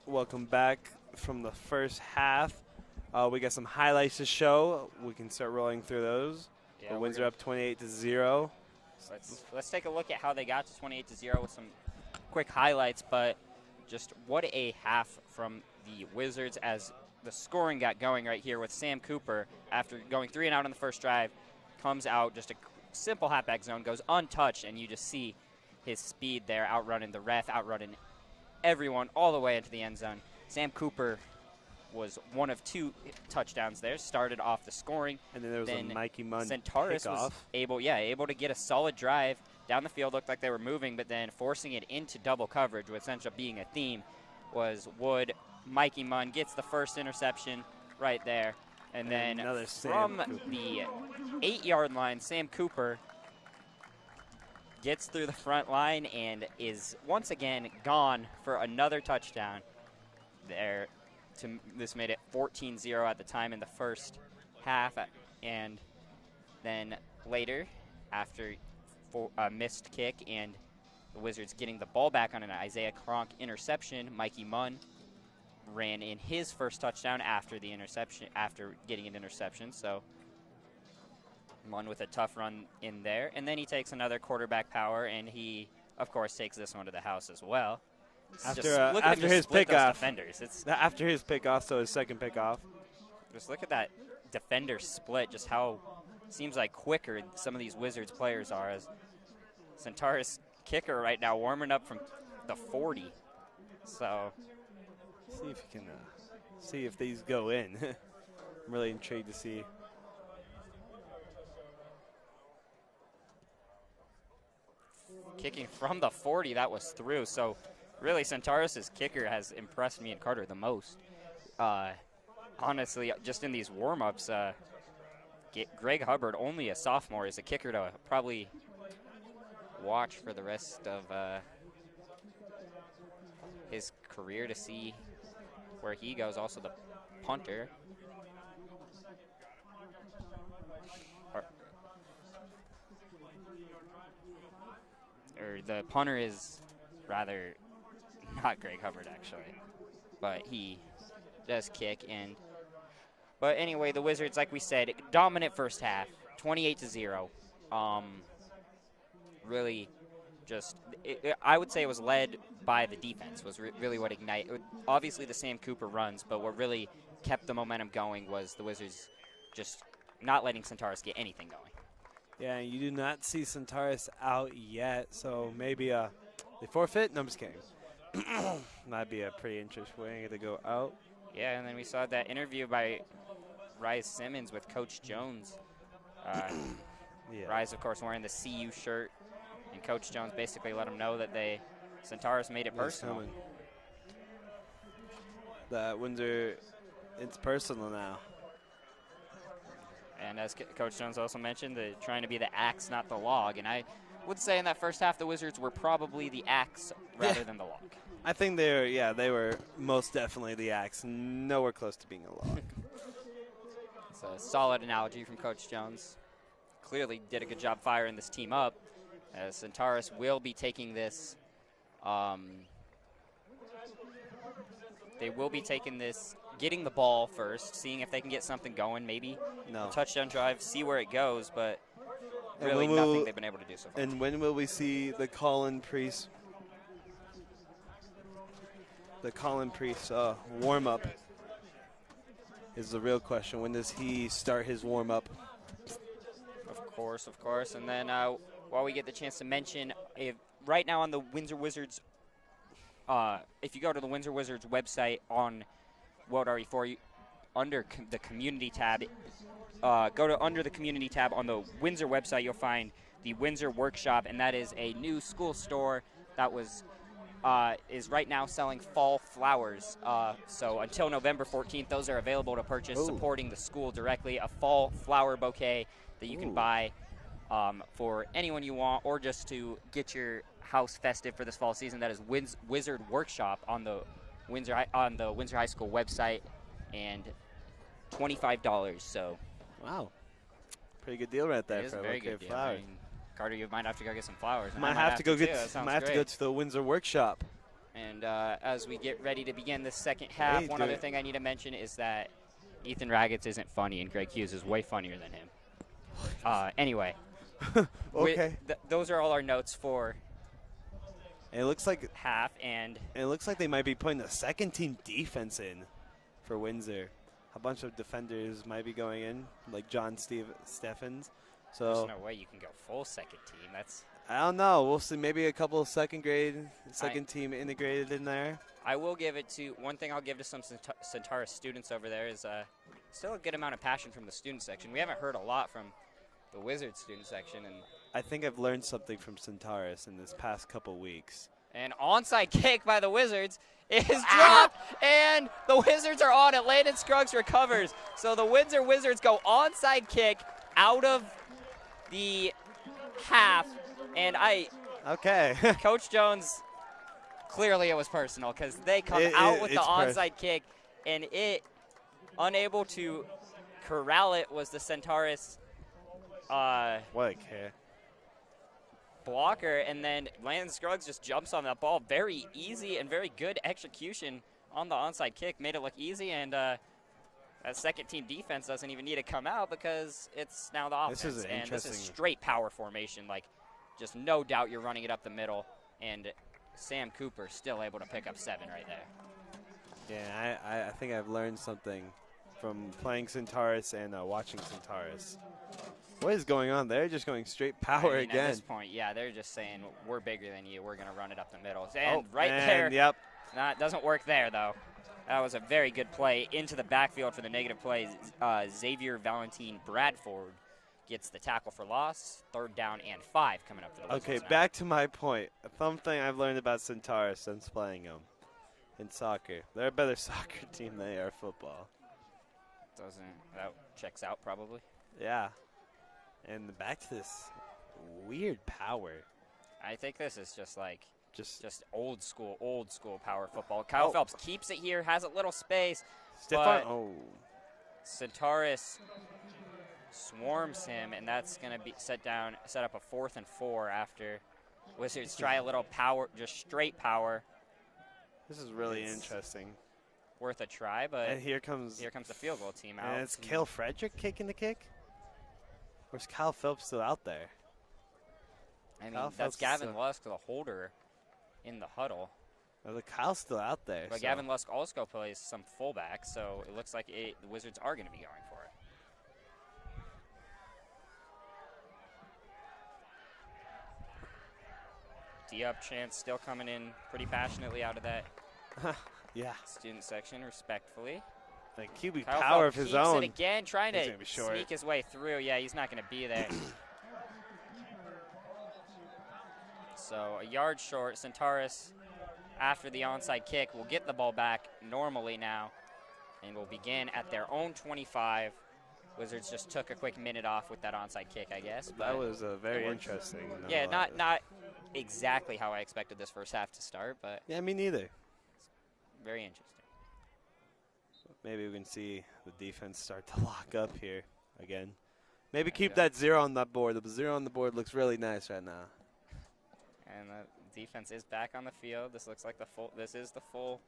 Welcome back from the first half. We got some highlights to show. We can start rolling through those. Yeah, The Windsor up 28-0. Let's take a look at how they got to 28-0 with some quick highlights. But just what a half from the Wizards as the scoring got going right here with Sam Cooper after going 3 and out on the first drive. Comes out, just a simple halfback zone, goes untouched, and you just see his speed there, outrunning the ref, outrunning everyone all the way into the end zone. Sam Cooper was one of 2 touchdowns there, started off the scoring. And then there was a Mikey Munn Centaurus was able to get a solid drive down the field. Looked like they were moving, but then forcing it into double coverage, which ended up being a theme, was Wood. Mikey Munn gets the first interception right there. And then from the 8-yard line, Sam Cooper gets through the front line and is once again gone for another touchdown there. This made it 14-0 at the time in the first half. And then later, after a missed kick and the Wizards getting the ball back on an Isaiah Cronk interception, Mikey Munn ran in his first touchdown after getting an interception. So Munn with a tough run in there. And then he takes another quarterback power, and he, of course, takes this one to the house as well. After his pickoff. After his pickoff, so his second pickoff. Just look at that defender split, just how it seems like quicker some of these Wizards players are. As Centaurus kicker right now warming up from the 40. So see if you can see if these go in. I'm really intrigued to see. Kicking from the 40, that was through. So really, Centaurus' kicker has impressed me and Carter the most. Honestly, just in these warm-ups, Greg Hubbard, only a sophomore, is a kicker to probably watch for the rest of his career to see where he goes. Also the punter. Or the punter is rather not Greg Hubbard, actually. But he does kick. But anyway, the Wizards, like we said, dominant first half, 28-0. Really just, I would say it was led by the defense, was really what ignited. Obviously the Sam Cooper runs, but what really kept the momentum going was the Wizards just not letting Centaurus get anything going. Yeah, you do not see Centaurus out yet, so maybe they forfeit? No, I'm just kidding. That'd be a pretty interesting way to go out. Yeah, and then we saw that interview by Rise Simmons with Coach Jones. Yeah. Rise, of course, wearing the CU shirt, and Coach Jones basically let him know that Centaurus made it personal. That Windsor, it's personal now. And as Coach Jones also mentioned, they're trying to be the axe, not the log. And I would say in that first half, the Wizards were probably the axe rather than the log. I think they were most definitely the axe, nowhere close to being a log. It's a solid analogy from Coach Jones. Clearly did a good job firing this team up, as Centaurus will be taking this. They will be taking this, getting the ball first, seeing if they can get something going, maybe a touchdown drive, see where it goes, but really nothing they've been able to do so far. And when will we see the Colin Priest? The Colin Priest warm-up is the real question. When does he start his warm-up? Of course. And then while we get the chance to mention, right now on the Windsor Wizards, if you go to the Windsor Wizards website on World RE4, under the community tab, under the community tab on the Windsor website, you'll find the Windsor Workshop, and that is a new school store that is right now selling fall flowers. So until November 14th, those are available to purchase, supporting the school directly. A fall flower bouquet that you can buy for anyone you want, or just to get your house festive for this fall season. That is Wizard Workshop on the Windsor High School website, and $25. So, wow, pretty good deal right there. It is a very good deal. Carter, you might have to go get some flowers. Might have to go to the Windsor Workshop. And as we get ready to begin the second half, one other thing I need to mention is that Ethan Raggets isn't funny, and Greg Hughes is way funnier than him. Anyway, okay. Those are all our notes for it looks like half, and it looks like they might be putting the second team defense in for Windsor. A bunch of defenders might be going in, like John Steffens. So there's no way you can go full second team. I don't know. We'll see. Maybe a couple of second team integrated in there. I will give it to one thing. I'll give to some Centaurus students over there is still a good amount of passion from the student section. We haven't heard a lot from the Wizards student section, and I think I've learned something from Centaurus in this past couple weeks. An onside kick by the Wizards is dropped, and the Wizards are on it. Landon Scruggs recovers. So the Windsor Wizards go onside kick out of the half, and Okay. Coach Jones, clearly it was personal because they come out with the onside kick, and unable to corral it was the Centaurus what a kick. Blocker, and then Landon Scruggs just jumps on that ball. Very easy and very good execution on the onside kick. Made it look easy, and that second team defense doesn't even need to come out because it's now the offense. This is straight power formation. Like, just no doubt you're running it up the middle, and Sam Cooper still able to pick up 7 right there. Yeah, I think I've learned something from playing Centaurus and watching Centaurus. What is going on? They're just going straight power again. At this point, yeah, they're just saying, we're bigger than you. We're going to run it up the middle. And there. Yep. It doesn't work there, though. That was a very good play into the backfield for the negative play. Xavier Valentin Bradford gets the tackle for loss. 3rd down and 5 coming up for the Wizards. Okay, back to my point. Something I've learned about Centaurus since playing them in soccer. They're a better soccer team than they are football. That checks out probably. Yeah. And back to this weird power. I think this is just old school power football. Kyle Phelps keeps it here, has a little space. Centaurus swarms him, and that's going to be set up a 4th and 4 after Wizards try a little power, just straight power. This is really interesting. Worth a try, but and here comes the field goal team out. And it's Cale Frederick kicking the kick? Or is Kyle Phelps still out there? I mean, that's Gavin Lusk, the holder, in the huddle. Well, Kyle's still out there. But Gavin Lusk also plays some fullback, so it looks like the Wizards are going to be going for it. D-up chance still coming in pretty passionately out of that student section, respectfully. Like QB Kyle power Phelps of his keeps own. It again, trying to sneak his way through. Yeah, he's not going to be there. So a yard short. Centaurus, after the onside kick, will get the ball back normally now and will begin at their own 25. Wizards just took a quick minute off with that onside kick, I guess. That was very interesting. Yeah, not exactly how I expected this first half to start, but yeah, me neither. Very interesting. Maybe we can see the defense start to lock up here again. Maybe keep that 0 on that board. The 0 on the board looks really nice right now. And the defense is back on the field. This looks like this is the full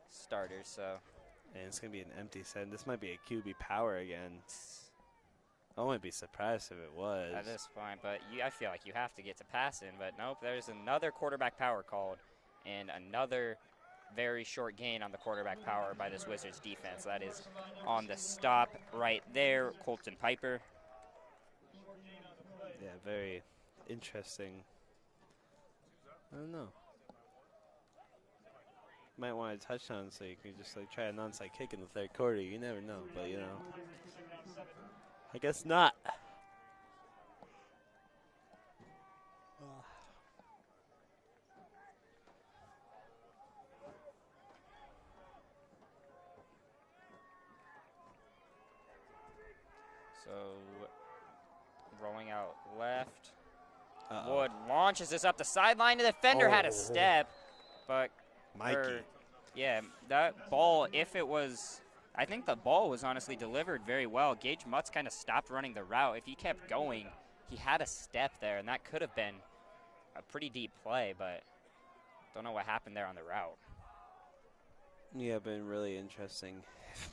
starters, so. And it's going to be an empty set. This might be a QB power again. I wouldn't be surprised if it was. At this point, but I feel like you have to get to passing. But nope, there's another quarterback power called and another very short gain on the quarterback power by this Wizards defense. That is on the stop right there, Colton Piper. Yeah, very interesting. I don't know. Might want a touchdown so you can just try an onside kick in the 3rd quarter. You never know, but I guess not. So, rolling out left. Wood launches this up the sideline. The defender had a step, but Mikey. Yeah, that ball, I think the ball was honestly delivered very well. Gage Mutz kind of stopped running the route. If he kept going, he had a step there, and that could have been a pretty deep play, but Don't know what happened there on the route. Yeah, been really interesting.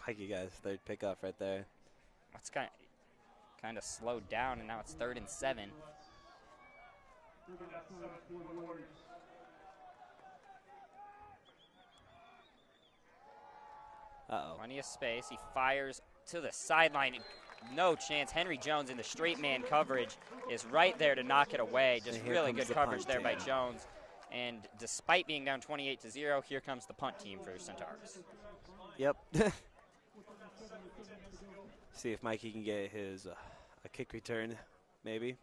Mikey got his third pickoff right there. It's kind of slowed down, and now it's 3rd and 7. Uh-oh. Plenty of space. He fires to the sideline. No chance. Henry Jones in the straight man coverage is right there to knock it away. Just really good coverage there by Jones. And despite being down 28-0, here comes the punt team for Centaurus. Yep. See if Mikey can get his a kick return, maybe.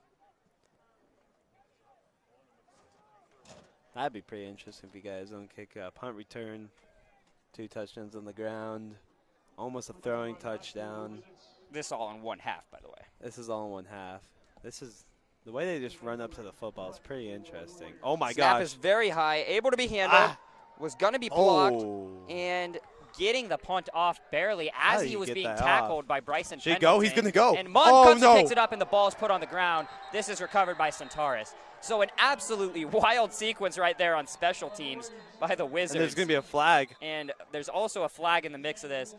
That'd be pretty interesting if you guys don't kick a punt return. 2 touchdowns on the ground. Almost a throwing touchdown. This all in one half, by the way. This is all in one half. This is the way they just run up to the football is pretty interesting. Oh my gosh. Snap is very high, able to be handled. Was going to be blocked. Oh. And getting the punt off barely as he was being tackled by Bryson Should he Pendleton. go? He's going to go. And Munn cuts and picks it up, and the ball is put on the ground. This is recovered by Centaurus. So an absolutely wild sequence right there on special teams by the Wizards. And there's going to be a flag. And there's also a flag in the mix of this.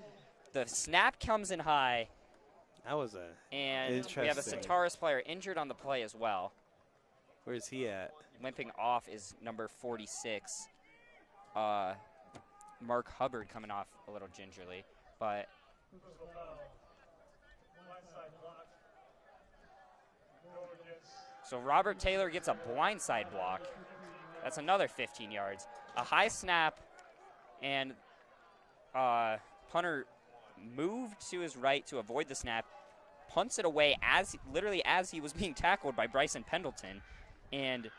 The snap comes in high. That was and we have a Centaurus player injured on the play as well. Where's he at? Limping off is number 46. Mark Hubbard coming off a little gingerly, but so Robert Taylor gets a blindside block. That's another 15 yards. A high snap, and punter moved to his right to avoid the snap, punts it away literally as he was being tackled by Bryson Pendleton, and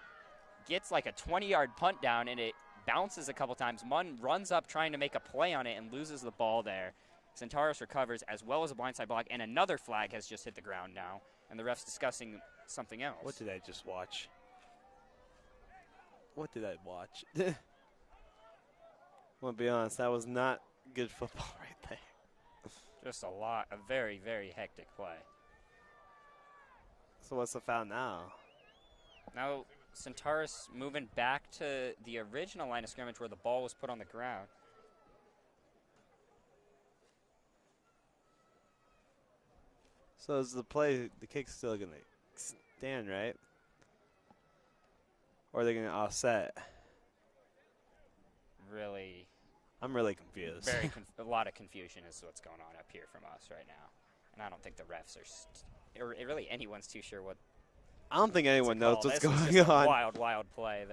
gets like a 20-yard punt down, and it bounces a couple times. Munn runs up trying to make a play on it and loses the ball there. Centaurus recovers as well as a blindside block, and another flag has just hit the ground now, and the ref's discussing something else. What did I just watch? What did I watch? I'll be honest, that was not good football right there. Just a very, very hectic play. So what's the foul now? Now Centaurus moving back to the original line of scrimmage where the ball was put on the ground. So is the kick's still going to stand, right? Or are they going to offset? Really? I'm really confused. A lot of confusion is what's going on up here from us right now. And I don't think the refs are, or really anyone's too sure what. I don't think anyone knows what's going on. A wild, wild play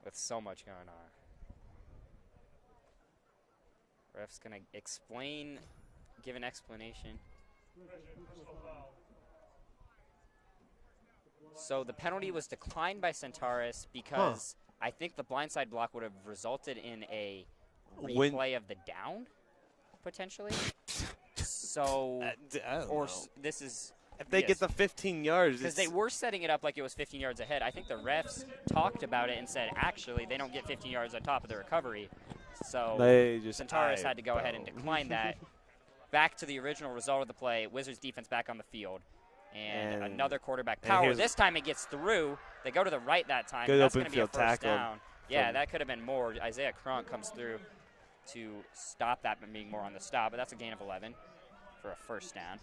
with so much going on. Ref's going to give an explanation. So the penalty was declined by Centaurus because I think the blindside block would have resulted in a replay of the down, potentially. So, this is... If they get the 15 yards. Because they were setting it up like it was 15 yards ahead. I think the refs talked about it and said, actually, they don't get 15 yards on top of the recovery. So Centaurus had to go ahead and decline that. Back to the original result of the play, Wizards defense back on the field. And another quarterback power. This time it gets through. They go to the right that time. That's going to be a first down. Yeah, that could have been more. Isaiah Cronk comes through to stop that from being more on the stop. But that's a gain of 11 for a first down.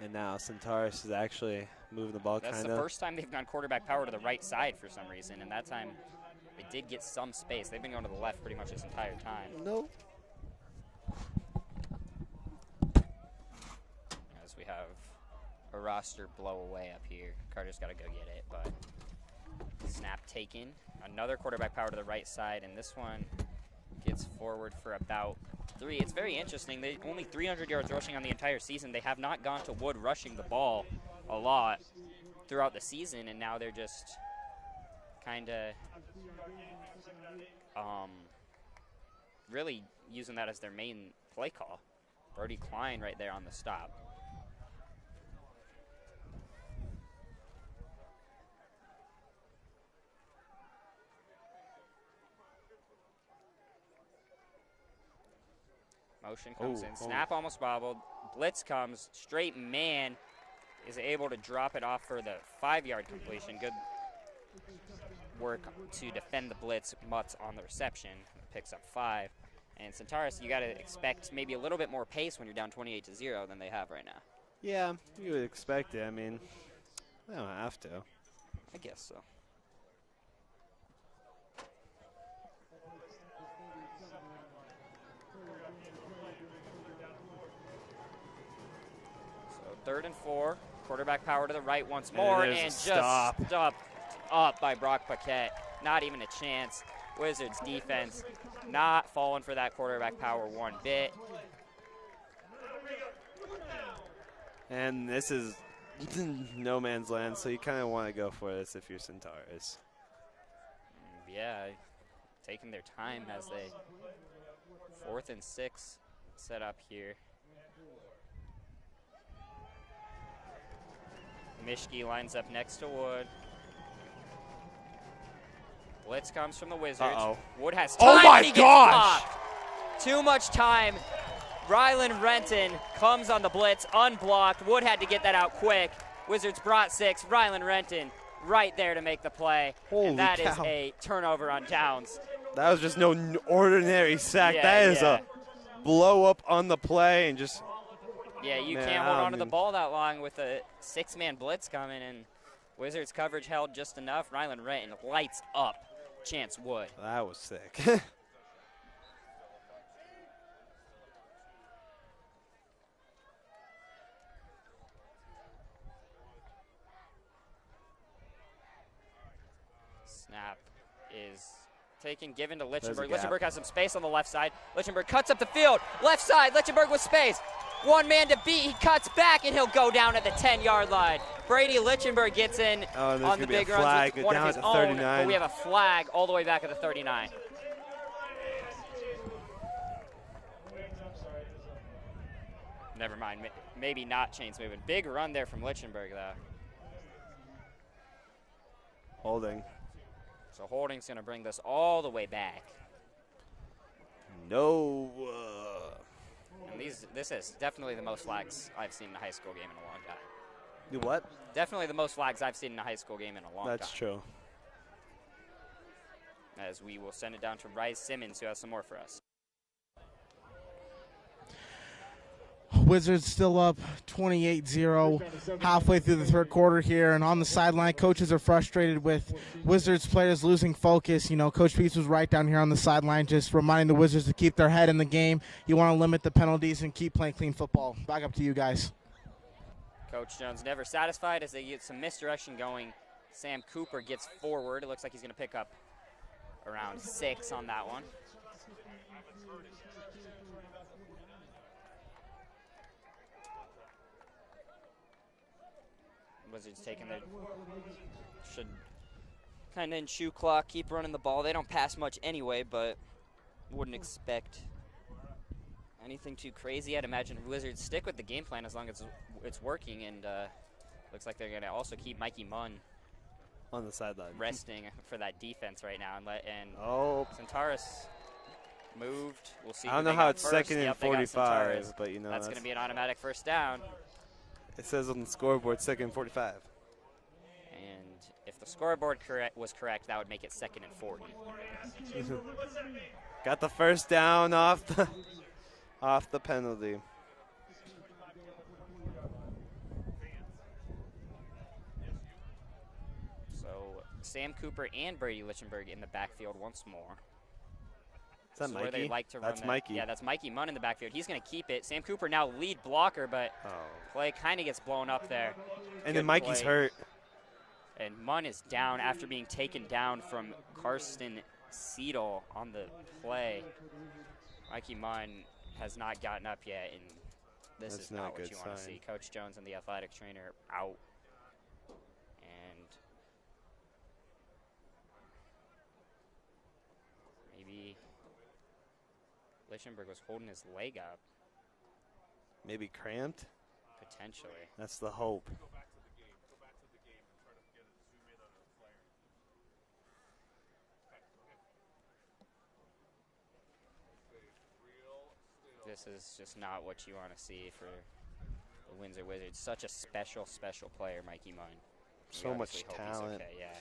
And now Centaurus is actually moving the ball kind of. That's the first time they've gone quarterback power to the right side for some reason. And that time they did get some space. They've been going to the left pretty much this entire time. Nope. As we have a roster blow away up here. Carter's got to go get it, but snap taken. Another quarterback power to the right side, and this one gets forward for about 3. It's very interesting. They only 300 yards rushing on the entire season. They have not gone to Wood rushing the ball a lot throughout the season, and now they're just kind of really using that as their main play call. Brody Klein right there on the stop. Motion comes in. Snap almost bobbled. Blitz comes. Straight man is able to drop it off for the 5-yard completion. work to defend the blitz. Mutts on the reception, picks up 5. And Centaurus, you got to expect maybe a little bit more pace when you're down 28-0 than they have right now. Yeah, you would expect it. I mean, they don't have to. I guess so. So 3rd and 4. Quarterback power to the right once more, and just stopped up by Brock Paquette. Not even a chance. Wizards defense not falling for that quarterback power one bit. And this is no man's land, so you kind of want to go for this if you're Centaurus. Yeah, taking their time as they 4th and 6 set up here. Mishke lines up next to Wood. Blitz comes from the Wizards. Wood has time. Oh my and he gosh! Gets blocked. Too much time. Rylan Renton comes on the blitz, unblocked. Wood had to get that out quick. Wizards brought 6. Rylan Renton right there to make the play. Holy and that cow. is a turnover on downs. That was just no ordinary sack. Yeah, that is a blow up on the play and just. Yeah, you can't hold on to the ball that long with a 6-man blitz coming, and Wizards coverage held just enough. Rylan Renton lights up Chance Wood. That was sick. Snap is taken, given to Lichtenberg. There's a gap. Lichtenberg has some space on the left side. Lichtenberg cuts up the field. Left side, Lichtenberg with space. One man to beat. He cuts back, and he'll go down at the 10-yard line. Brady Lichtenberg gets in on the big runs with one of his own, but we have a flag all the way back at the 39. Never mind. Maybe not chains moving. Big run there from Lichtenberg, though. Holding. So holding's going to bring this all the way back. No. And this is definitely the most flags I've seen in a high school game in a long time. You what? Definitely the most flags I've seen in a high school game in a long time. That's true. As we will send it down to Bryce Simmons, who has some more for us. Wizards still up 28-0 halfway through the 3rd quarter here, and on the sideline, coaches are frustrated with Wizards players losing focus. You know, Coach Peace was right down here on the sideline just reminding the Wizards to keep their head in the game. You want to limit the penalties and keep playing clean football. Back up to you guys. Coach Jones never satisfied as they get some misdirection going. Sam Cooper gets forward. It looks like he's going to pick up around 6 on that one. Wizards taking their, should kind of in shoe clock, keep running the ball. They don't pass much anyway, but wouldn't expect anything too crazy. I'd imagine Wizards stick with the game plan as long as it's working, and looks like they're going to also keep Mikey Munn on the sideline resting for that defense right now, and Centaurus moved. We'll see. I don't know how it's first. 2nd and 45, but you know that's going to be an automatic first down. It says on the scoreboard 2nd and 45. And if the scoreboard was correct, that would make it 2nd and 40. Got the first down off the penalty. So Sam Cooper and Brady Lichtenberg in the backfield once more. Is that Mikey? Where they like to that's run Mikey. Yeah, that's Mikey Munn in the backfield. He's going to keep it. Sam Cooper now lead blocker, but play kind of gets blown up there. And then Mikey's hurt. And Munn is down after being taken down from Karsten Seidel on the play. Mikey Munn has not gotten up yet, and this is not what you want to see. Coach Jones and the athletic trainer out. And maybe Lichtenberg was holding his leg up. Maybe cramped? Potentially. That's the hope. This is just not what you want to see for the Windsor Wizards. Such a special, special player, Mikey Munn. So much talent. Okay, yeah.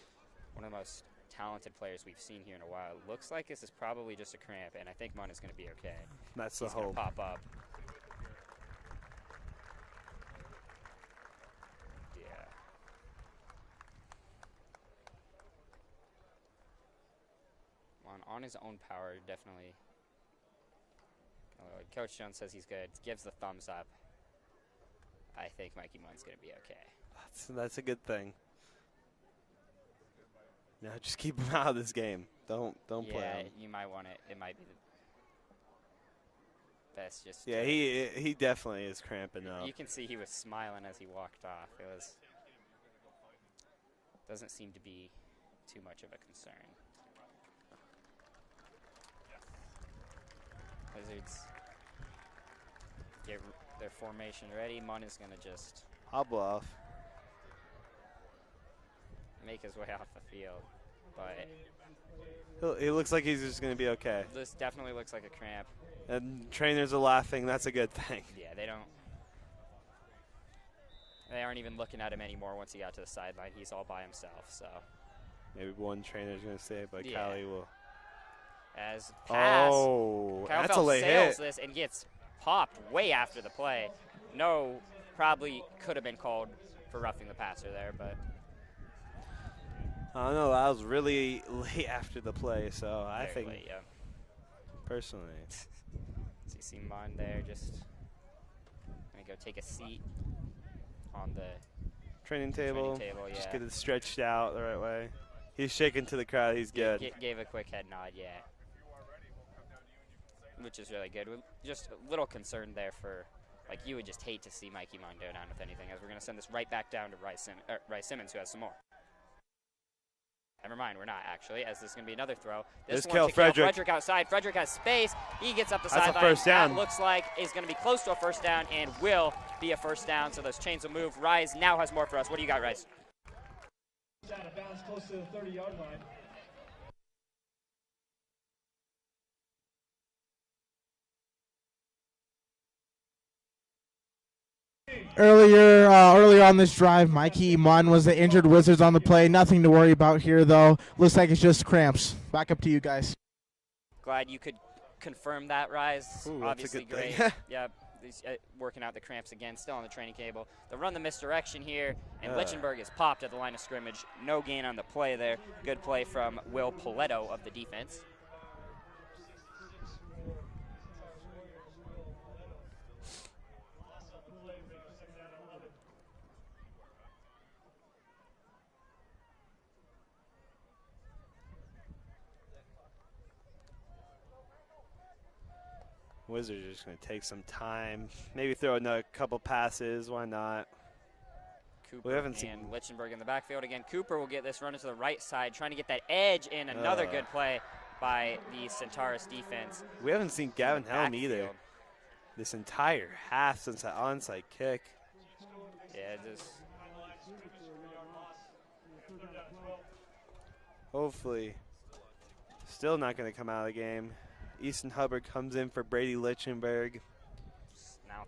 One of the most talented players we've seen here in a while. Looks like this is probably just a cramp, and I think Mun is going to be okay. That's the He's going hope. to pop up. Yeah. On his own power, definitely. Coach Jones says he's good. Gives the thumbs up. I think Mikey Mun's going to be okay. That's a good thing. Now just keep him out of this game. Don't play him. Yeah, you might want it. It might be the best. Just yeah, he definitely is cramping up. You can see he was smiling as he walked off. It was doesn't seem to be too much of a concern. Wizards get their formation ready. Mun is going to just hobble off. Make his way off the field, but He looks like he's just going to be okay. this definitely looks like a cramp. And trainers are laughing. That's a good thing. Yeah, they aren't even looking at him anymore once he got to the sideline. He's all by himself, so. Maybe one trainer's going to say it, but Yeah. Callie will. As pass, Oh, Kyle that's a Phelps late sails hit. this and gets popped way after the play. No, probably could have been called for roughing the passer there, but. I don't know. That was really late after the play, so I Very think, late, yeah. personally. So you see Mun there just gonna go take a seat on the Training table. yeah. Just get it stretched out the right way. He's shaking to the crowd. He's good. Gave a quick head nod, yeah. Which is really good. Just a little concerned there for, like, you would just hate to see Mikey Mun go down with anything, as we're going to send this right back down to Rice Simmons, who has some more. Never mind, we're not, actually, as this is going to be another throw. This There's one Cale to Cale Frederick. Frederick outside. Frederick has space. He gets up the That's a sideline. first down. That looks like is going to be close to a first down and will be a first down, so those chains will move. Rise now has more for us. What do you got, Rise? Out of bounds close to the 30-yard line. Earlier on this drive, Mikey Mun was the injured Wizards on the play. Nothing to worry about here, though. Looks like it's just cramps. Back up to you guys. Glad you could confirm that, Rise. Ooh, that's a Obviously good thing. great. Yeah, he's working out the cramps again, still on the training cable. They run the misdirection here, and Lichtenberg is popped at the line of scrimmage. No gain on the play there. Good play from Will Poletto of the defense. Wizards are just going to take some time. Maybe throw another couple passes. Why not? Cooper We haven't seen- and Lichtenberg in the backfield again. Cooper will get this run into the right side, trying to get that edge in. Another good play by the Centaurus defense. We haven't seen Gavin Helm either Backfield. this entire half since that onside kick. Yeah, just Hopefully, still not going to come out of the game. Easton Hubbard comes in for Brady Lichtenberg. now,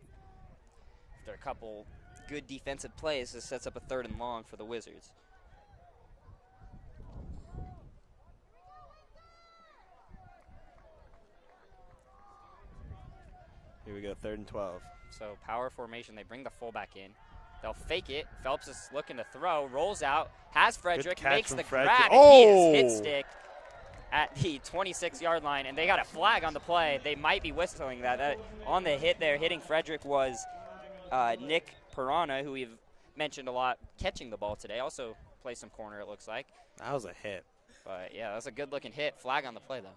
after a couple good defensive plays, this sets up a 3rd and long for the Wizards. Here we go, 3rd and 12. So power formation, they bring the fullback in. They'll fake it. Phelps is looking to throw, rolls out, has Frederick, catch makes from the Frederick. grab, Oh! and he is hit stick at the 26-yard line, and they got a flag on the play. They might be whistling that. On the hit there, hitting Frederick was Nick Pirana, who we've mentioned a lot, catching the ball today. Also plays some corner, it looks like. That was a hit. But, yeah, that's a good-looking hit. Flag on the play, though.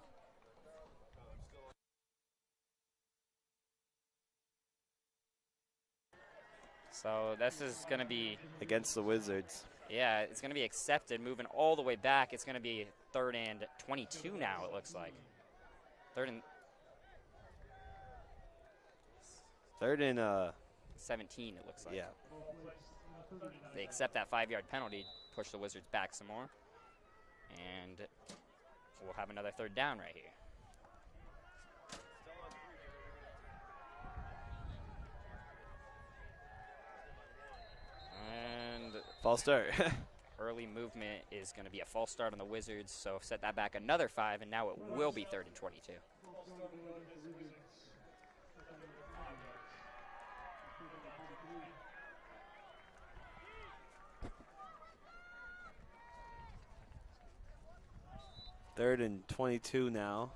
So this is going to be, Against the Wizards. yeah, it's going to be accepted, moving all the way back. It's going to be 3rd and 22 now, it looks like. 3rd and 17, it looks like. Yeah. They accept that 5-yard penalty, push the Wizards back some more. And we'll have another 3rd down right here. And False start. early movement is going to be a false start on the Wizards, so set that back another 5, and now it will be 3rd and 22. Third and 22 now.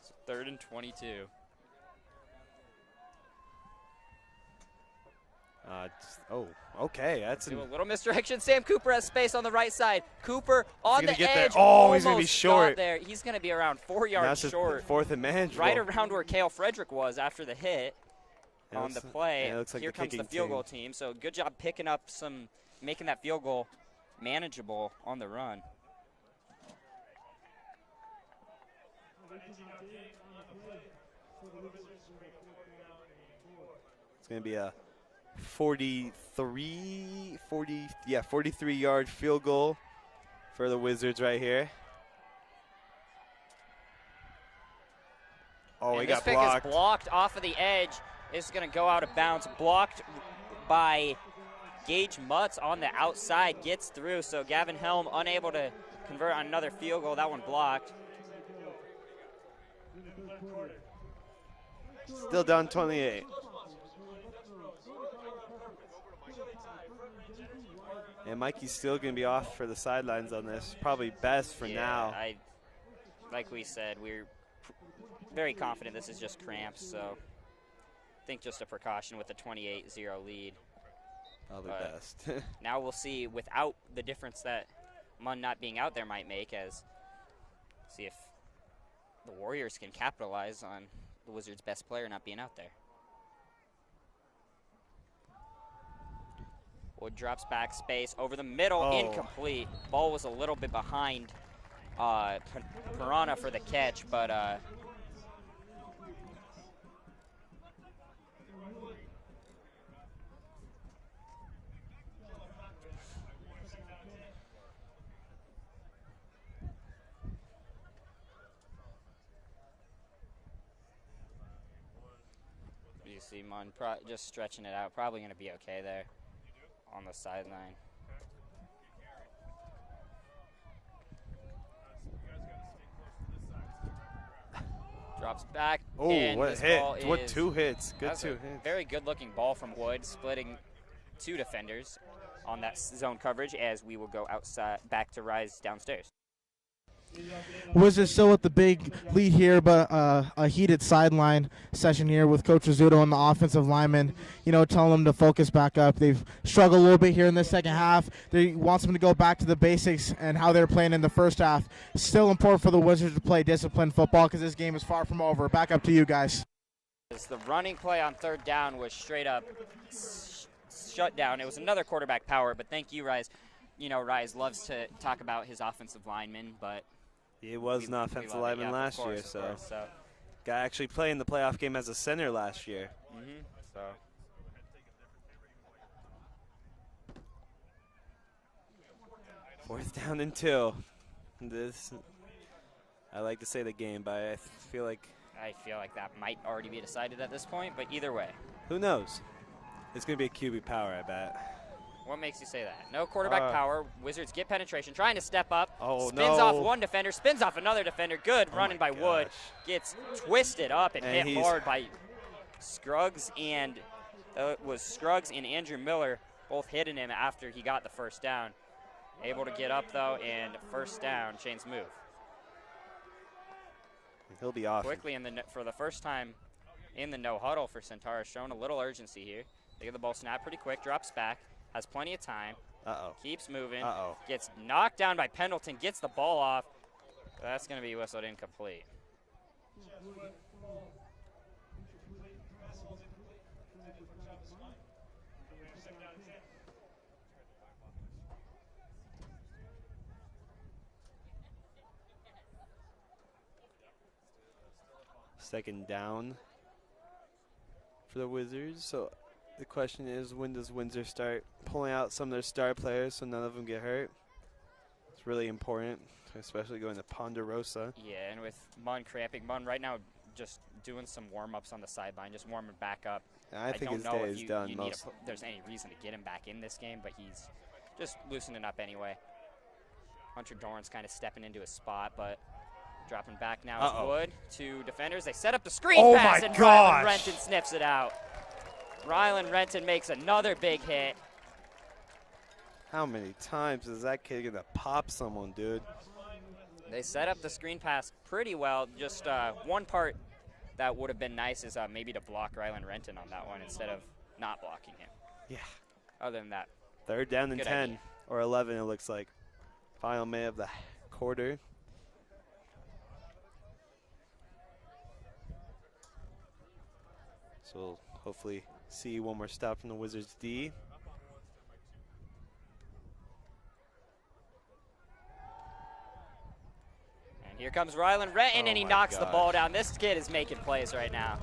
So 3rd and 22. Oh, okay. That's Do a little misdirection. Sam Cooper has space on the right side. Cooper on the get there. edge. Oh, he's gonna be almost short. got there. He's going to be around 4 yards short. 4th and manageable. Right around where Cale Frederick was after the hit on the play. Yeah, it looks like Here comes the field goal team. So good job picking up making that field goal manageable on the run. It's going to be a 43-yard field goal for the Wizards right here. Oh, and he this got pick blocked. is blocked off of the edge. It's going to go out of bounds. Blocked by Gage Mutz on the outside. Gets through. So Gavin Helm unable to convert on another field goal. That one blocked. Still down 28. And Mikey's still going to be off for the sidelines on this. Probably best for now. Like we said, we're very confident this is just cramps, so I think just a precaution with the 28-0 lead. Probably best. Now we'll see without the difference that Munn not being out there might make, see if the Warriors can capitalize on the Wizards' best player not being out there. Wood drops back, space over the middle, incomplete. Ball was a little bit behind Piranha for the catch, but you see Munn just stretching it out. Probably going to be okay there on the sideline. Drops back. Oh, what hit. What 2 hits. Good 2 hits. Very good looking ball from Wood, splitting 2 defenders on that zone coverage as we will go outside back to Rise downstairs. Wizards still with the big lead here, but a heated sideline session here with Coach Rizzuto and the offensive linemen, telling them to focus back up. They've struggled a little bit here in the second half. They want them to go back to the basics and how they're playing in the first half. Still important for the Wizards to play disciplined football because this game is far from over. Back up to you guys. The running play on 3rd down was straight up shut down. It was another quarterback power, but thank you, Rise. Rise loves to talk about his offensive linemen, but he was an offensive lineman last year, so guy actually played in the playoff game as a center last year. So 4th down and 2. I like to say the game, but I feel like that might already be decided at this point, but either way. Who knows? It's going to be a QB power, I bet. What makes you say that? No quarterback power. Wizards get penetration, trying to step up. Oh, spins off one defender, spins off another defender. Good running by Wood. Gets twisted up and hit hard by Scruggs and Andrew Miller both hitting him after he got the 1st down. Able to get up though, and 1st down. Chains move. He'll be off quickly for the first time in the no huddle for Centaurus, showing a little urgency here. They get the ball snapped pretty quick, drops back. Has plenty of time. Keeps moving. Gets knocked down by Pendleton. Gets the ball off. That's going to be whistled incomplete. Second down for the Wizards. So the question is, when does Windsor start pulling out some of their star players so none of them get hurt? It's really important especially going to Ponderosa. Yeah, and with Munn cramping, Munn right now just doing some warm-ups on the sideline, just warming back up. And I think don't his know day if is you done. need there's any reason to get him back in this game, but he's just loosening up anyway. Hunter Dorrance kind of stepping into his spot, but dropping back now is Wood. Two defenders. They set up the screen pass, and Rylan Renton sniffs it out. Rylan Renton makes another big hit. How many times is that kid going to pop someone, dude? They set up the screen pass pretty well. Just one part that would have been nice is maybe to block Rylan Renton on that one instead of not blocking him. Yeah. Other than that. 3rd down and Good 10 idea. or 11, it looks like. Final minute of the quarter. So we'll hopefully see one more stop from the Wizards D. And here comes Rylan Renton, and he knocks the ball down. This kid is making plays right now.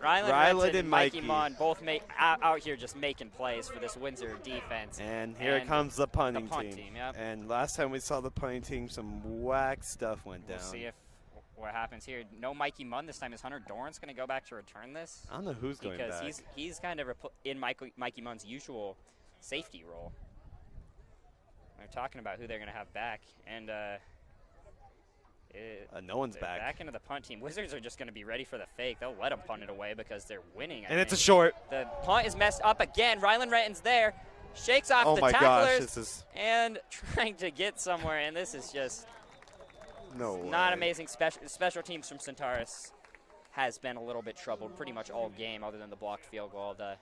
Rylan Renton and Mikey Munn both out here just making plays for this Windsor defense. And here comes the punting team. Yep. And last time we saw the punting team, some whack stuff went down. We'll see what happens here. No Mikey Munn this time. Is Hunter Dorrance going to go back to return this? I don't know who's going back. Because he's kind of in Mikey Munn's usual safety role. They're talking about who they're going to have back. And no one's back. Back into the punt team. Wizards are just going to be ready for the fake. They'll let them punt it away because they're winning. And it's a short. The punt is messed up again. Rylan Renton's there. Shakes off the my tacklers gosh, this is and trying to get somewhere. And this is just not not amazing. Special teams from Centaurus has been a little bit troubled pretty much all game other than the blocked field goal. The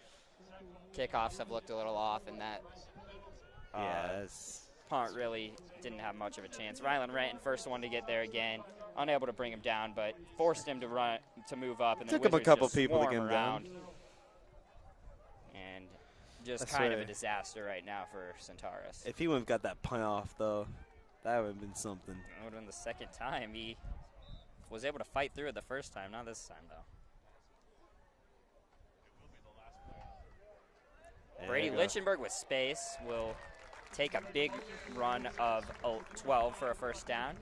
kickoffs have looked a little off, and that punt really didn't have much of a chance. Rylan Renton, first one to get there again, unable to bring him down, but forced him to move up, and took then him a Wizards couple just people to swarm get him around. down. And just kind of a disaster right now for Centaurus. If he would have got that punt off, though, that would have been something. It would have been the second time. He was able to fight through it the first time, not this time, though. Brady Lichtenberg with space will take a big run of 12 for a first down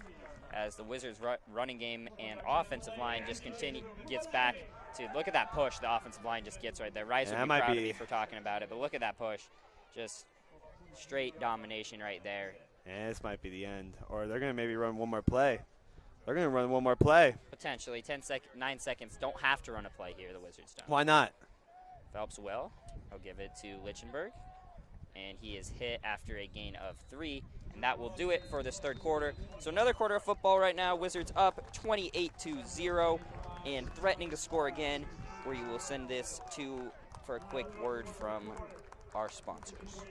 as the Wizards' running game and offensive line just gets back to, look at that push the offensive line just gets right there. Rice would be proud of me for talking about it, but look at that push. Just straight domination right there. Yeah, this might be the end. Or they're going to maybe run one more play. They're going to run one more play. Potentially. 9 seconds. Don't have to run a play here, the Wizards don't. Why not? Phelps will. He'll give it to Lichtenberg. And he is hit after a gain of 3. And that will do it for this third quarter. So another quarter of football right now. Wizards up 28-0 and threatening to score again. Where you will send this to for a quick word from our sponsors.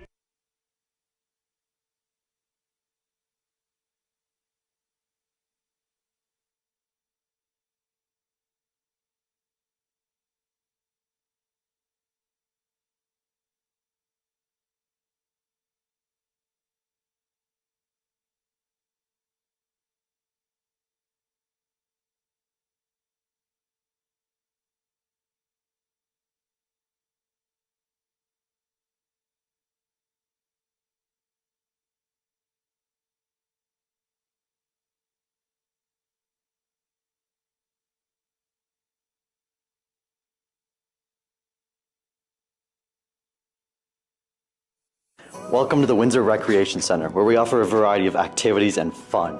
Welcome to the Windsor Recreation Center, where we offer a variety of activities and fun.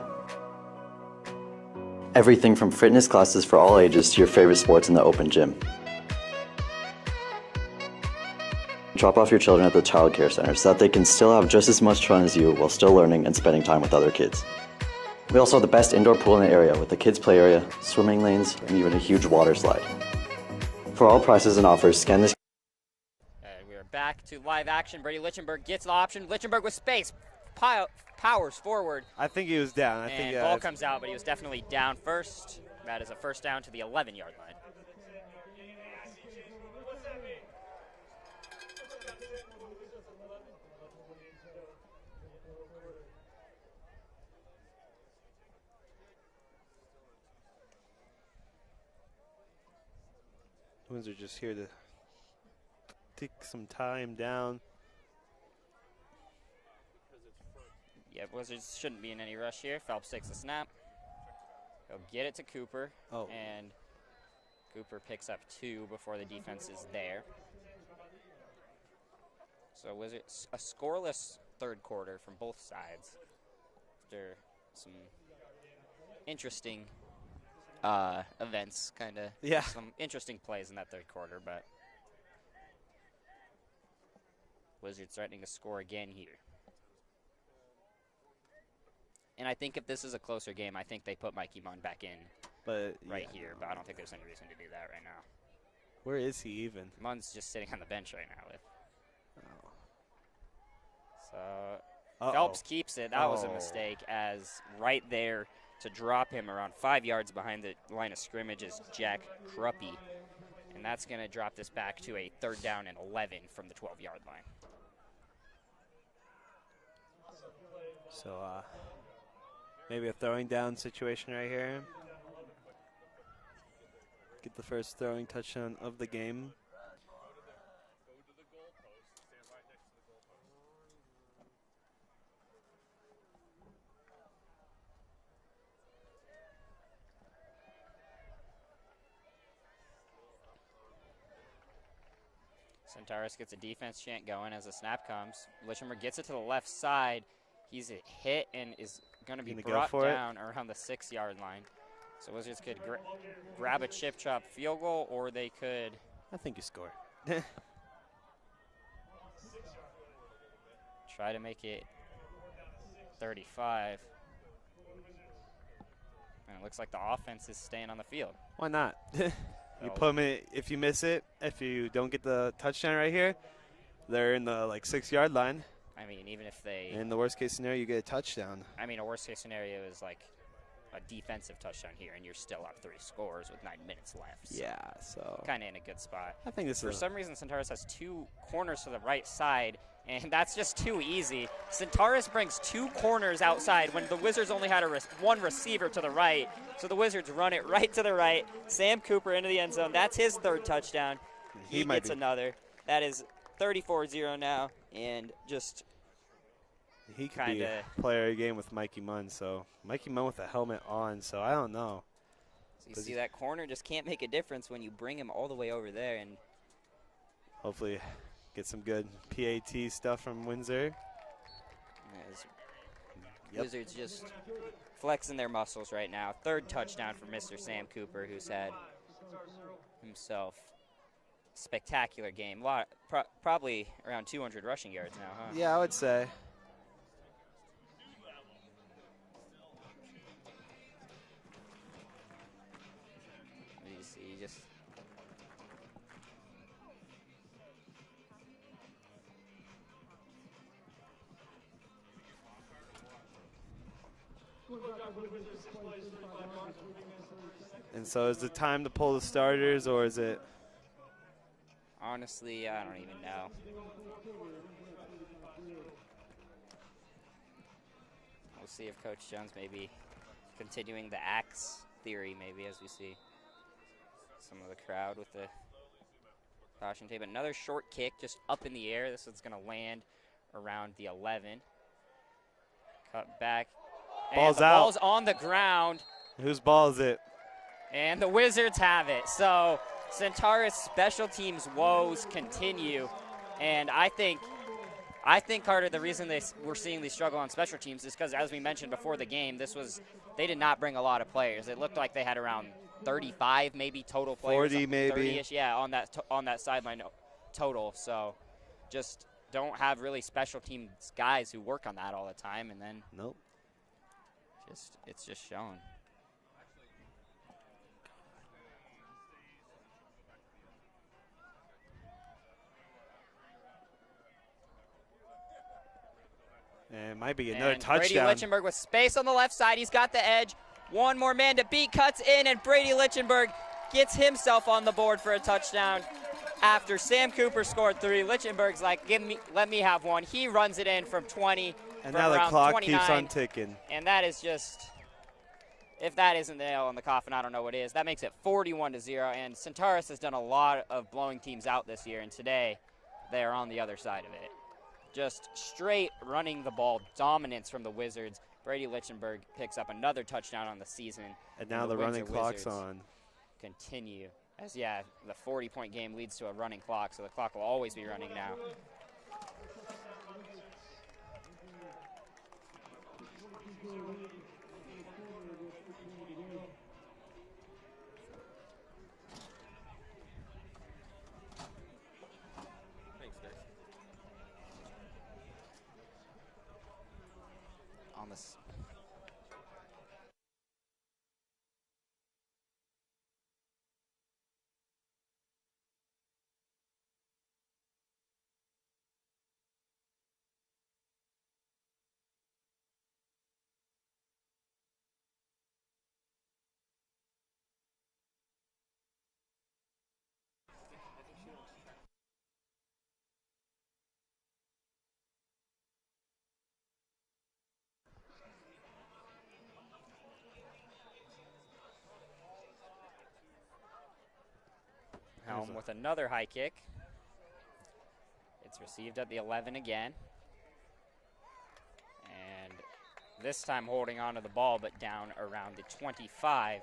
Everything from fitness classes for all ages to your favorite sports in the open gym. Drop off your children at the child care center so that they can still have just as much fun as you while still learning and spending time with other kids. We also have the best indoor pool in the area with a kids play area, swimming lanes, and even a huge water slide. For all prices and offers, scan this. We are back to live action. Brady Lichtenberg gets the option. Lichtenberg with space. Powers forward. I think he was down. And ball comes out, but he was definitely down first. That is a first down to the 11-yard line. Windsor just here to take some time down. Yeah, Wizards shouldn't be in any rush here. Phelps takes a snap. He'll get it to Cooper. Oh. And Cooper picks up 2 before the defense is there. So Wizards, a scoreless third quarter from both sides. After some interesting events, kind of. Yeah. Some interesting plays in that third quarter, but Wizards threatening to score again here. And I think if this is a closer game, I think they put Mikey Munn back in right here, but I don't think there's any reason to do that right now. Where is he even? Munn's just sitting on the bench right now. So Phelps keeps it. That was a mistake, as right there to drop him around 5 yards behind the line of scrimmage is Jack Kruppe. And that's going to drop this back to a 3rd down and 11 from the 12-yard line. So maybe a throwing down situation right here. Get the first throwing touchdown of the game. Centaurus gets a defense chant going as the snap comes. Lichtenberg gets it to the left side. He's hit and is going to be brought down around the 6-yard line. So Wizards could grab a chip chop field goal, or they could. I think you score. Try to make it 35. And it looks like the offense is staying on the field. Why not? You put them in, if you miss it, if you don't get the touchdown right here, they're in the 6-yard line. I mean, even if they. In the worst case scenario, you get a touchdown. I mean, a worst case scenario is like a defensive touchdown here, and you're still up 3 scores with 9 minutes left. So Yeah, so. Kind of in a good spot. I think this For some reason, Centaurus has 2 corners to the right side, and that's just too easy. Centaurus brings 2 corners outside when the Wizards only had one receiver to the right. So the Wizards run it right to the right. Sam Cooper into the end zone. That's his 3rd touchdown. He gets another. That is 34-0 now, and just he could be a player of the game with Mikey Munn. So Mikey Munn with a helmet on, so I don't know. So you see that corner just can't make a difference when you bring him all the way over there. And hopefully get some good PAT stuff from Windsor. Wizards just flexing their muscles right now. 3rd touchdown for Mr. Sam Cooper, who's had himself a spectacular game. Probably around 200 rushing yards now, huh? Yeah, I would say. You see, just And so is it time to pull the starters, or is it? Honestly, I don't even know. We'll see if Coach Jones maybe continuing the axe theory, maybe, as we see some of the crowd with the caution tape. Another short kick just up in the air. This one's going to land around the 11. Cut back. Ball's and the out. Ball's on the ground. Whose ball is it? And the Wizards have it. So Centaurus special teams woes continue. And I think, Carter, the reason we're seeing these struggle on special teams is because, as we mentioned before the game, they did not bring a lot of players. It looked like they had around 35 maybe total players. 40 maybe. 30-ish, yeah, on that sideline total. So just don't have really special teams guys who work on that all the time. And then nope. It's just shown. And it might be another touchdown. Brady Lichtenberg with space on the left side. He's got the edge. One more man to beat, cuts in, and Brady Lichtenberg gets himself on the board for a touchdown. After Sam Cooper scored 3, Lichtenberg's like, let me have one. He runs it in from 20. And now the clock keeps on ticking. And that is just, if that isn't the nail in the coffin, I don't know what is. That makes it 41-0. And Centaurus has done a lot of blowing teams out this year, and today they are on the other side of it. Just straight running the ball dominance from the Wizards. Brady Lichtenberg picks up another touchdown on the season. And now the running clock's on. Continue. As, yeah, the 40-point game leads to a running clock, so the clock will always be running now. On this. Helm with another high kick. It's received at the 11 again. And this time holding on to the ball, but down around the 25.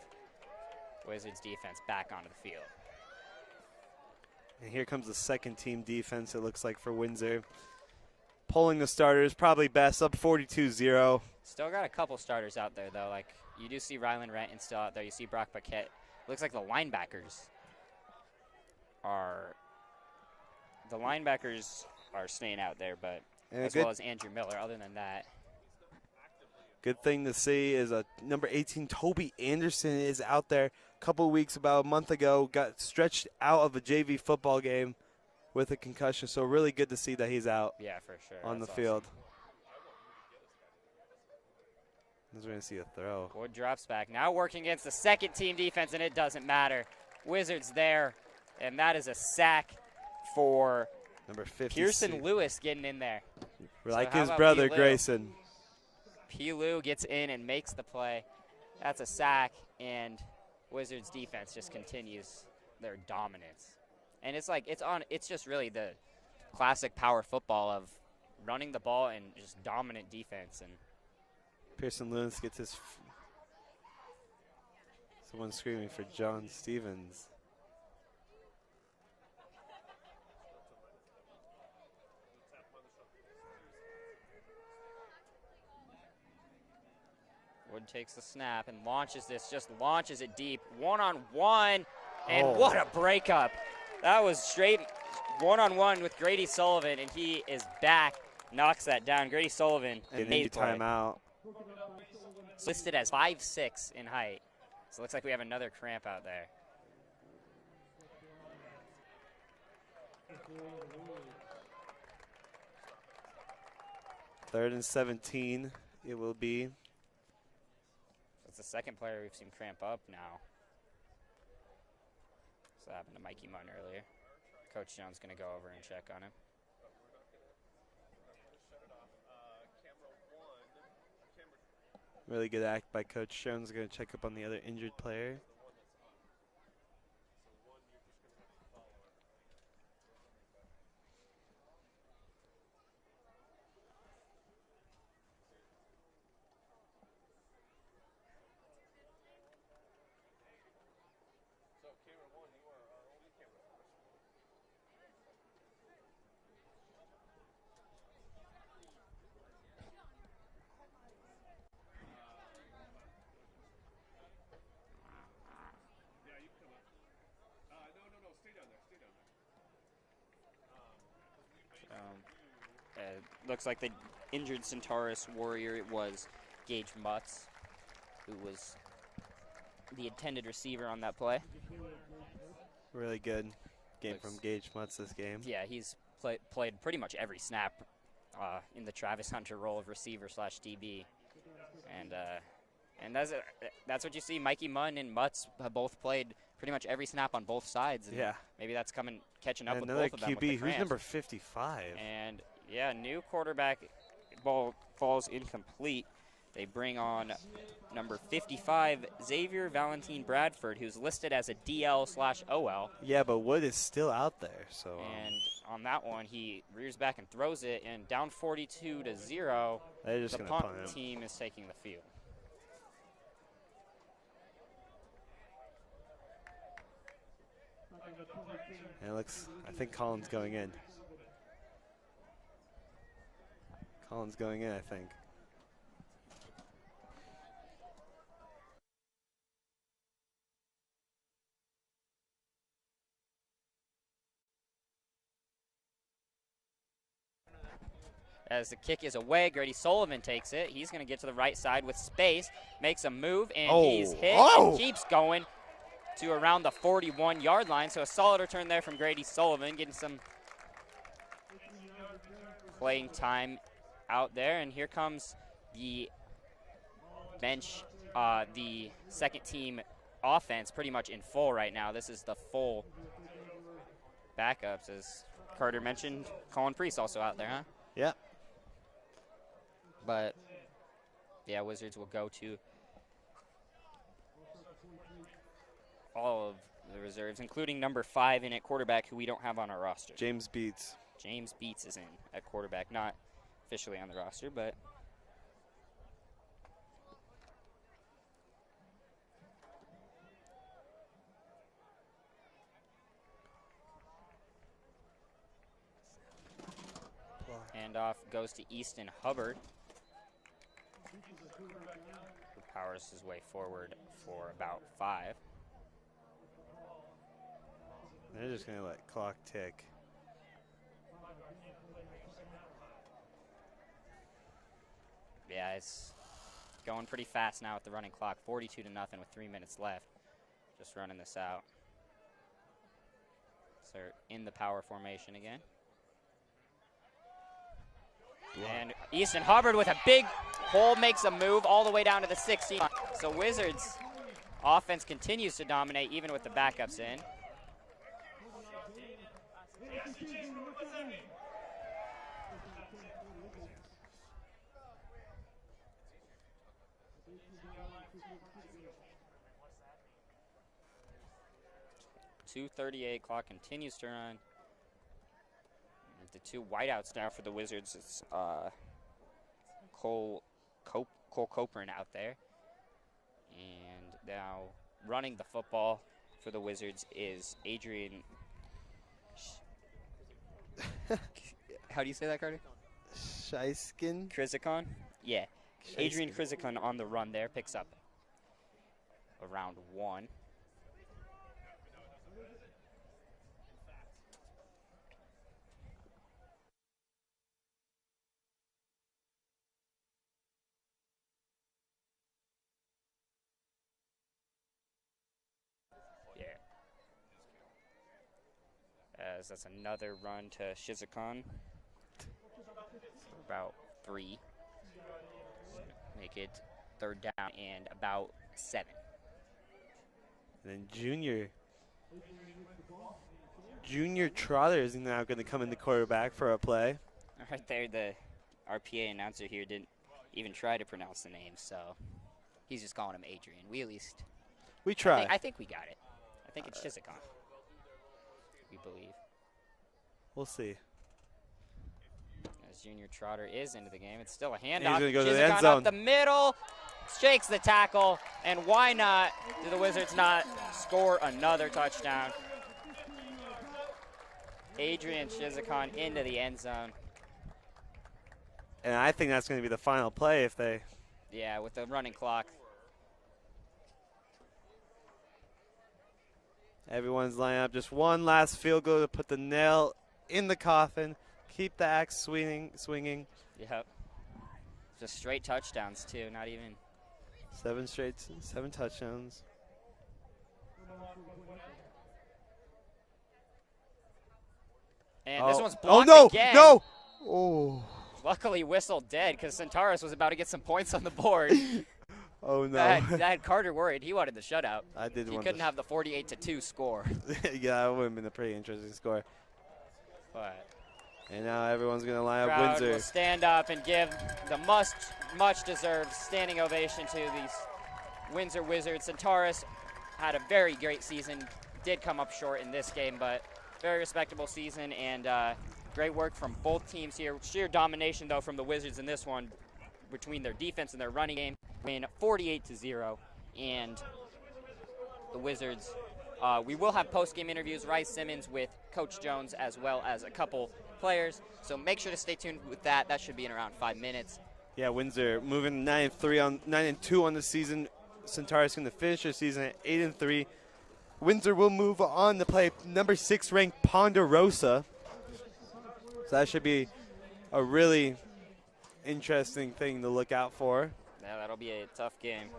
Wizards defense back onto the field. And here comes the second team defense, it looks like, for Windsor. Pulling the starters, probably best, up 42-0. Still got a couple starters out there, though. Like, you do see Rylan Renton still out there. You see Brock Paquette. Looks like the linebackers are staying out there, but as well as Andrew Miller. Other than that, good thing to see is number 18, Toby Anderson, is out there. A couple of weeks, about a month ago, got stretched out of a JV football game with a concussion. So really good to see that he's out. Yeah, for sure. On the field. We're going to see a throw. Wood drops back. Now working against the second team defense, and it doesn't matter. Wizards there, and that is a sack for number 50. Pearson Lewis getting in there. Like his brother, Grayson. P. Lou gets in and makes the play. That's a sack, and Wizards defense just continues their dominance. And it's just really the classic power football of running the ball and just dominant defense. And Pearson Lewis gets his someone screaming for John Stevens. Wood takes the snap and launches this, just launches it deep. One-on-one, and what a breakup. That was straight one-on-one with Grady Sullivan, and he is back, knocks that down. Grady Sullivan, and into timeout. Listed as 5'6" in height. So it looks like we have another cramp out there. Third and 17, it will be. That's the second player we've seen cramp up now. So that happened to Mikey Munn earlier. Coach Jones going to go over and check on him. Really good act by Coach Jones. Going to check up on the other injured player. Looks like the injured Centaurus warrior, it was Gage Mutz, who was the intended receiver on that play. Really good game from Gage Mutz this game. Yeah, he's played pretty much every snap in the Travis Hunter role of receiver/DB. And that's what you see. Mikey Munn and Mutz have both played pretty much every snap on both sides. And yeah. Maybe that's catching up with another both of them. QB, who's number 55. And, yeah, new quarterback ball falls incomplete. They bring on number 55, Xavier Valentin Bradford, who's listed as a DL/OL. Yeah, but Wood is still out there. So. And on that one, he rears back and throws it, and down 42-0. They're just the gonna punt punt him. team is taking the field. And it looks. I think Collins going in. Collins going in, I think. As the kick is away, Grady Sullivan takes it. He's going to get to the right side with space, makes a move, and he's hit and keeps going to around the 41-yard line. So a solid return there from Grady Sullivan, getting some playing time out there. And here comes the bench, the second team offense pretty much in full right now. This is the full backups, as Carter mentioned. Colin Priest also out there, huh? Yeah. But, yeah, Wizards will go to all of the reserves, including number 5 in at quarterback, who we don't have on our roster. James Beats. James Beats is in at quarterback, not officially on the roster, but handoff goes to Easton Hubbard, who powers his way forward for about 5. They're just going to let clock tick. Yeah, it's going pretty fast now with the running clock. 42-0 with 3 minutes left. Just running this out. So they're in the power formation again. And Easton Hubbard with a big hole makes a move all the way down to the 16. So Wizards offense continues to dominate even with the backups in. .238 clock continues to run. The two whiteouts now for the Wizards. It's Cole Copeland out there. And now running the football for the Wizards is Adrian. How do you say that, Carter? Shiskin? Krizikon? Yeah. Shiskin. Adrian Krizikon on the run there. Picks up around 1. As that's another run to Shizakon. About 3. Make it 3rd down and about 7. And then Junior Trotter is now going to come in the quarterback for a play. Right there, the RPA announcer here didn't even try to pronounce the name, so he's just calling him Adrian. We try. I think we got it. I think it's Shizakon. We believe. We'll see. As Junior Trotter is into the game, it's still a handoff. He's going to go to the Shizakon end zone. Up the middle, shakes the tackle, and why not? Do the Wizards not score another touchdown? Adrian Shizakon into the end zone. And I think that's going to be the final play if they. Yeah, with the running clock. Everyone's lining up. Just one last field goal to put the nail in the coffin. Keep the axe swinging. Yep. Just straight touchdowns, too. Not even. 7 touchdowns. And this one's blocked again. No! Oh. Luckily, whistle dead because Centaurus was about to get some points on the board. Oh, no. That had Carter worried. He wanted the shutout. I did He want couldn't have the 48-2 score. Yeah, that would have been a pretty interesting score. But and now everyone's going to line up crowd Windsor. will stand up and give the must much deserved standing ovation to these Windsor Wizards. Centaurus had a very great season, did come up short in this game, but very respectable season, and great work from both teams here. Sheer domination, though, from the Wizards in this one between their defense and their running game. Win 48-0, and the Wizards, we will have post-game interviews, Rice Simmons with Coach Jones, as well as a couple players, so make sure to stay tuned with that. That should be in around 5 minutes. Yeah, Windsor moving 9-2 on the season. Centaurus going to finish their season at 8-3. Windsor will move on to play number 6 ranked Ponderosa. So that should be a really interesting thing to look out for. Yeah, that'll be a tough game.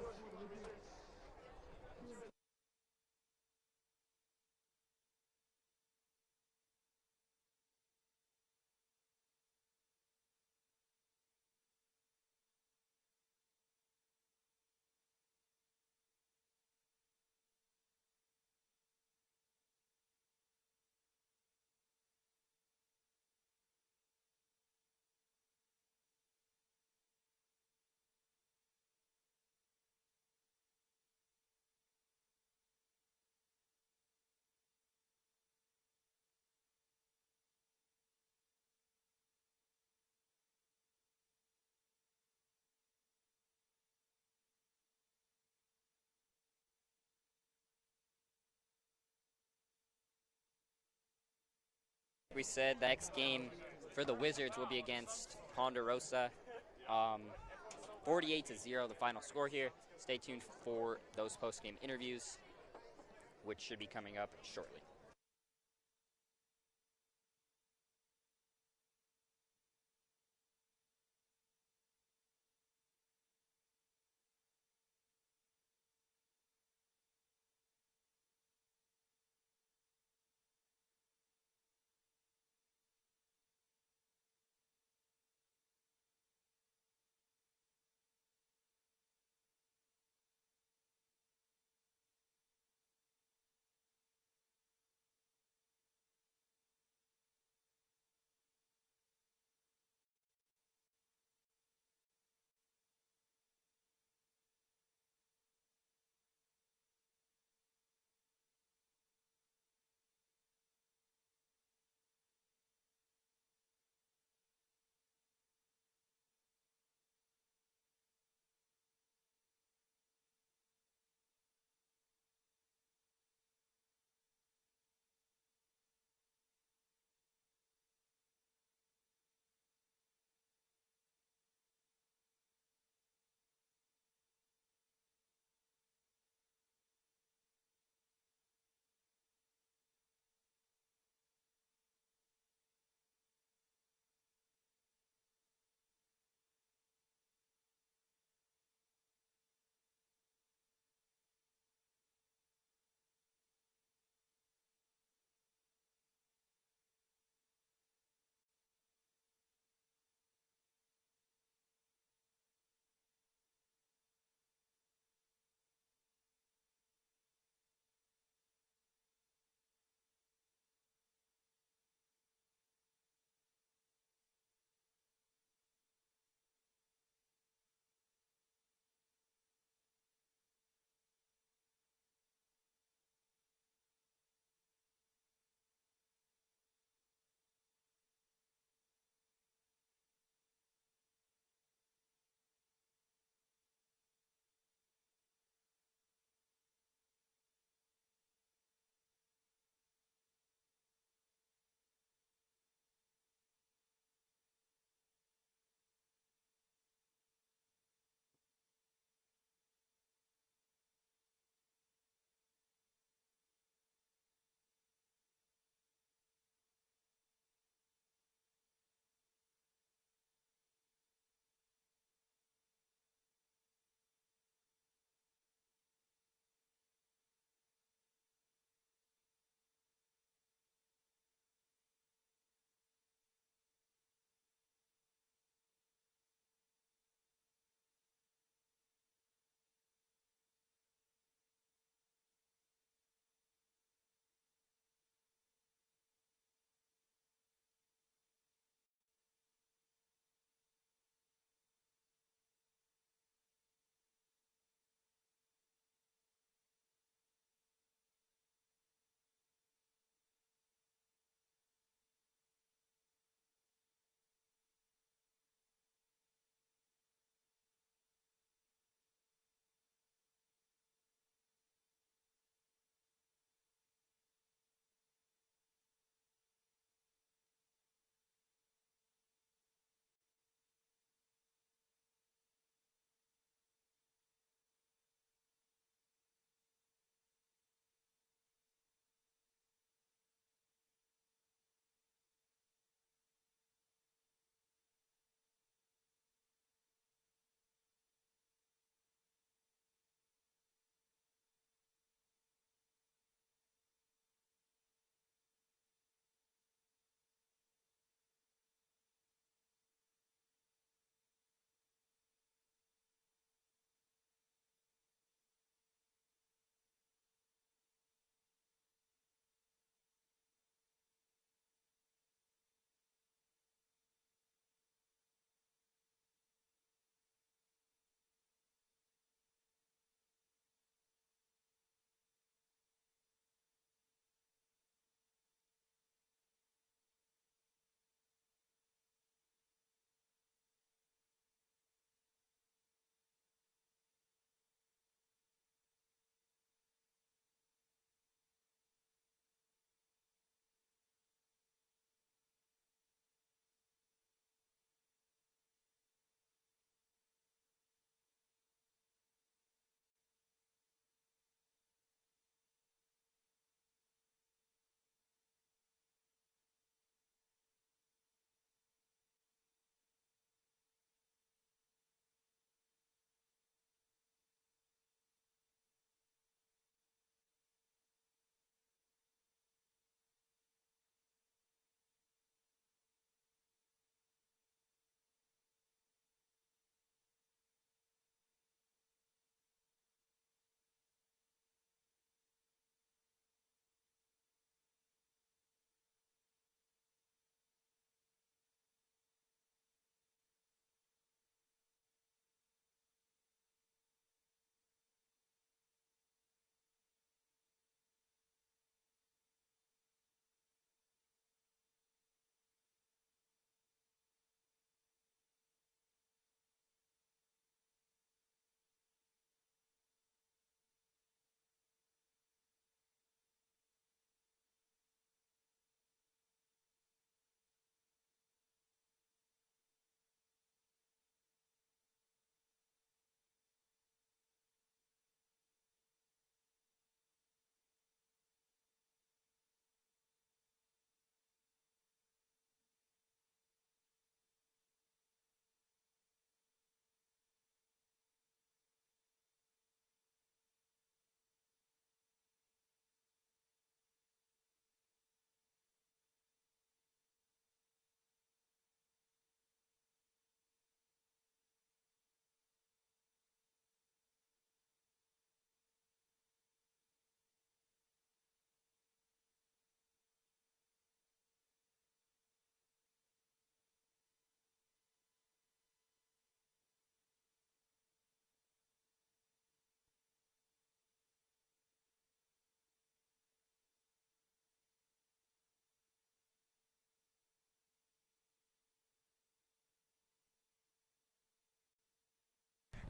We said the next game for the Wizards will be against Ponderosa. 48-0, the final score here. Stay tuned for those post-game interviews, which should be coming up shortly.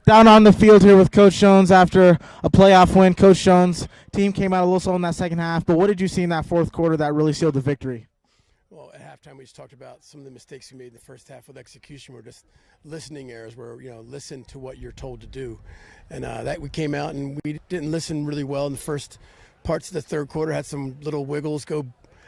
Down on the field here with Coach Jones after a playoff win. Coach Jones, team came out a little slow in that second half, but what did you see in that fourth quarter that really sealed the victory? Well, at halftime, we just talked about some of the mistakes we made in the first half with execution. We're just listening errors where, listen to what you're told to do. And that we came out and we didn't listen really well in the first parts of the third quarter, had some little wiggles go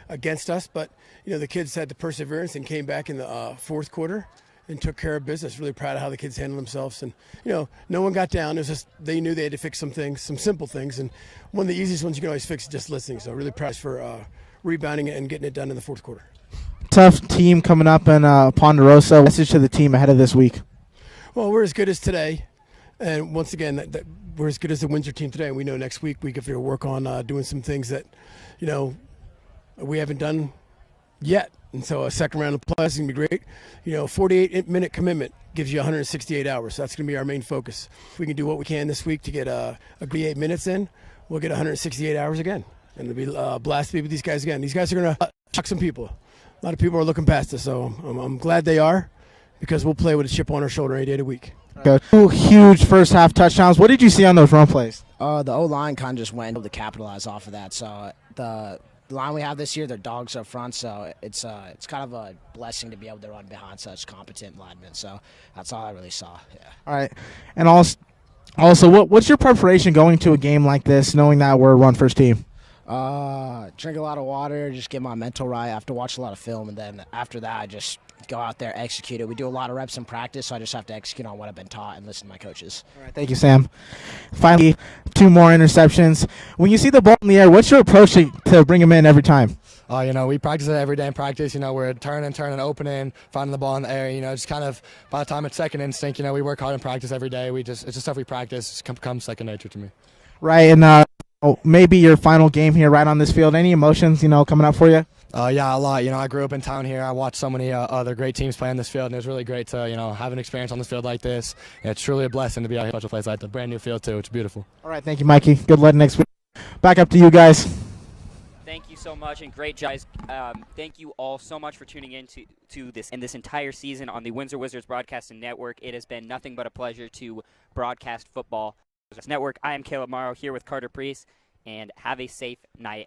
against us. But, the kids had the perseverance and came back in the fourth quarter and took care of business. Really proud of how the kids handled themselves. And, no one got down. It was just they knew they had to fix some things, some simple things. And one of the easiest ones you can always fix is just listening. So really proud for rebounding it and getting it done in the fourth quarter. Tough team coming up in Ponderosa. Message to the team ahead of this week. Well, we're as good as today. And once again, we're as good as the Windsor team today. And we know next week we have to work on doing some things that, we haven't done yet. And so a second round of playoffs is going to be great. 48-minute commitment gives you 168 hours. So that's going to be our main focus. If we can do what we can this week to get a 8 minutes in, we'll get 168 hours again. And it'll be a blast to be with these guys again. These guys are going to shock some people. A lot of people are looking past us, so I'm glad they are because we'll play with a chip on our shoulder any day of the week. Okay. 2 huge first half touchdowns. What did you see on those run plays? The O-line kind of just went to capitalize off of that. So the line we have this year, they're dogs up front, so it's kind of a blessing to be able to run behind such competent linemen. So that's all I really saw. Yeah. All right. And also what's your preparation going to a game like this, knowing that we're a run-first team? Drink a lot of water, just get my mental right. I have to watch a lot of film, and then after that, I just go out there, execute it. We do a lot of reps in practice, so I just have to execute on what I've been taught and listen to my coaches. All right, thank you, Sam. Finally, 2 more interceptions. When you see the ball in the air, what's your approach to bring them in every time? We practice it every day in practice. We're turning, opening, finding the ball in the air. Just kind of by the time it's second instinct, we work hard in practice every day. It's just stuff we practice. It comes second nature to me. Right, and maybe your final game here right on this field. Any emotions, coming up for you? Yeah, a lot. I grew up in town here. I watched so many other great teams play on this field, and it was really great to, have an experience on this field like this. And it's truly a blessing to be out here at such a place like the brand new field, too. It's beautiful. All right, thank you, Mikey. Good luck next week. Back up to you guys. Thank you so much, and great job. Thank you all so much for tuning in to this entire season on the Windsor Wizards Broadcasting Network. It has been nothing but a pleasure to broadcast football. Network. I am Caleb Morrow here with Carter Priest, and have a safe night.